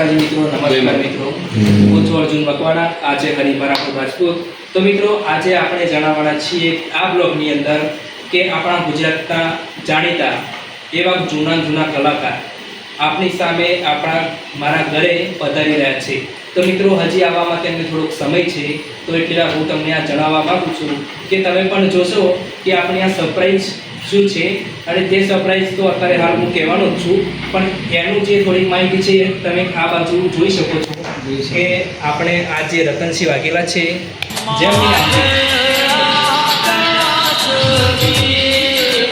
માતાજી મિત્રો, નમસ્કાર મિત્રો. હું છું અર્જુન મકવાણા, આજે હરિપરાપુર રાજપૂત. તો મિત્રો, આજે આપણે જણાવવાના છીએ આ બ્લોગની અંદર કે આપણા ગુજરાતના જાણીતા એવા જૂના કલાકાર આપણી સામે મારા ઘરે પધારી રહ્યા છે. તો મિત્રો, હજી આવવામાં તેમને થોડોક સમય છે, તો એટલે હું તમને આ જણાવવા માગું છું કે તમે પણ જોશો કે આપણી આ સરપ્રાઈઝ શું છે. અને તે સરપ્રાઈઝ તો અત્યારે હાલ હું કહેવાનો જ છું, પણ એનું જે થોડીક માહિતી છે તમે આ બાજુ જોઈ શકો છો કે આપણે આ જે રતનસિંહ વાઘેલા છે, જેમની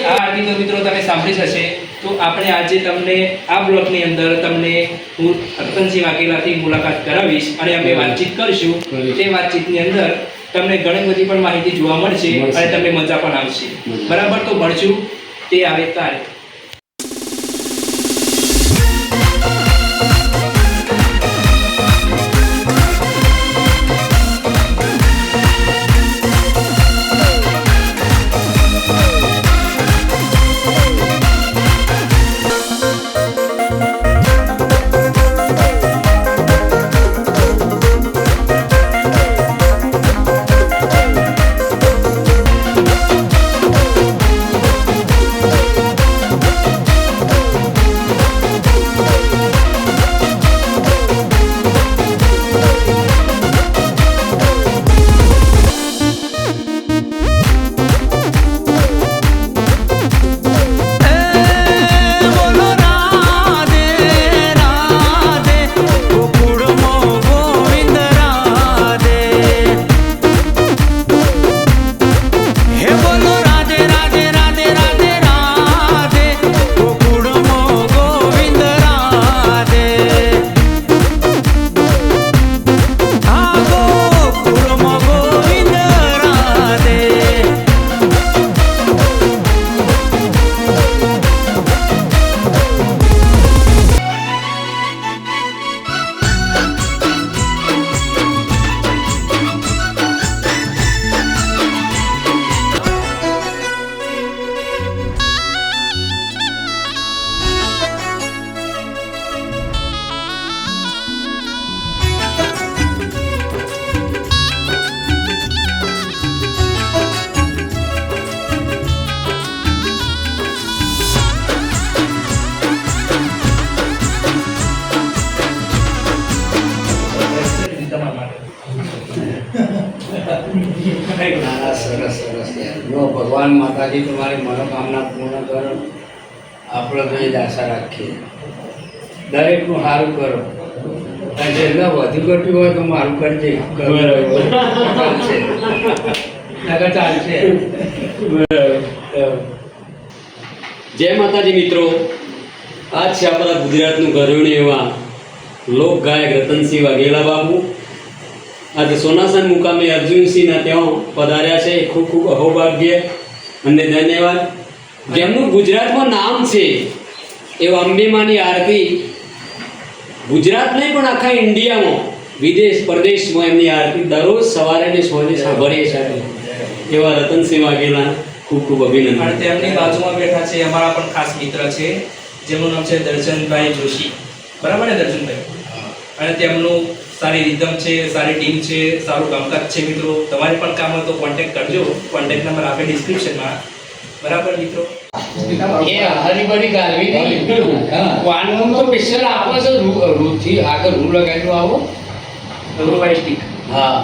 આ આરતી તો મિત્રો તમે સાંભળી હશે. તો આપણે આજે તમને આ બ્લોગની અંદર તમને હું રતનસિંહ વાઘેલાથી મુલાકાત કરાવીશ અને અમે વાતચીત કરીશું. તે વાતચીતની અંદર તમને ઘણી બધી પણ માહિતી જોવા મળશે અને તમને મજા પણ આવશે. બરાબર, તો ભણશું તે આવે તારે. ભગવાન માતાજી તમારી મનોકામના પૂર્ણ કરો. આપણે તો એ જ આશા રાખીએ. દરેકનું સારું કરો. જેટલા વધુ કરતું હોય તો મારું કરજે. ચાલશે. જય માતાજી મિત્રો, આ છે આપણા ગુજરાતનું ઘરેણું એવા લોક ગાયક રતનસિંહ વાઘેલા બાબુ. આજે સોનાસન મુકામે અર્જુનસિંહના ત્યાં પધાર્યા છે. ખૂબ ખૂબ અહોભાગ્ય અને ધન્યવાદ. જેમનું ગુજરાતમાં નામ છે એવા અંબેમાની આરતી ગુજરાત નહીં પણ આખા ઇન્ડિયામાં વિદેશ પરદેશમાં એમની આરતી દરરોજ સવારે ને સાંજે સાંભળીએ છીએ. એવા રતનસિંહ વાઘેલા ખૂબ ખૂબ અભિનંદન. અને તેમની બાજુમાં બેઠા છે અમારા પણ ખાસ મિત્ર છે, જેમનું નામ છે દર્શનભાઈ જોશી. બરાબર ને દર્શનભાઈ? અને તેમનું સારી રિધમ છે, સારી ટીમ છે, સારું કામકાજ છે. મિત્રો, તમારે પણ કામ હોય તો કોન્ટેક્ટ કરજો. કોન્ટેક્ટ નંબર આપે ડિસ્ક્રિપ્શનમાં. બરાબર મિત્રો? એ હરીબરી ગાલવી નહીં. વાનનું તો સ્પેશિયલ આપો છો. રૂથી આગળ રૂ લગાવ્યું આવો. રૂવાઈ સ્ટીક. હા,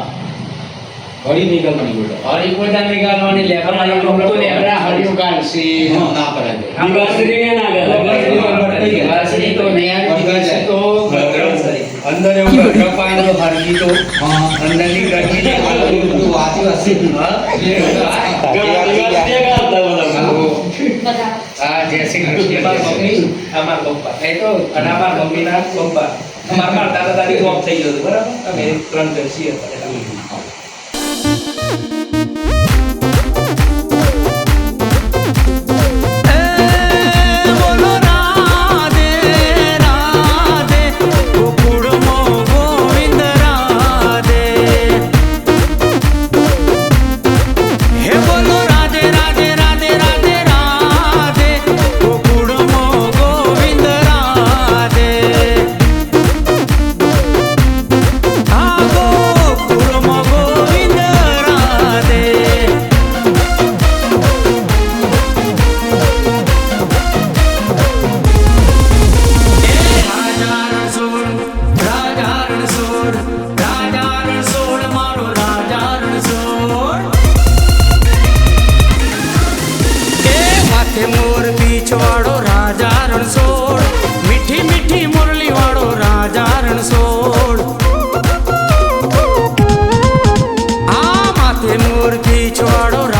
હરી નીકળવાની બોલો. હરી બધા નીકળવાની લેબરા તો લેબરા હરિયો ગાલસી ના પડે. દિવાસરીને ના ગયો. ગાલસી તો નયા તો અંદર એવું ગરપાઈનો હરજી તો અંદરની ગરજી તો આદિવાસી હા જય શ્રી કૃષ્ણ. મમ્મી, અમાર પપ્પા. એ તો અને અમાર મમ્મીના પપ્પા. અમાર દાદા દાદી ઓફ થઈ ગયું હતું. બરાબર? અમે 3 જણ છીએ. પીછવાડો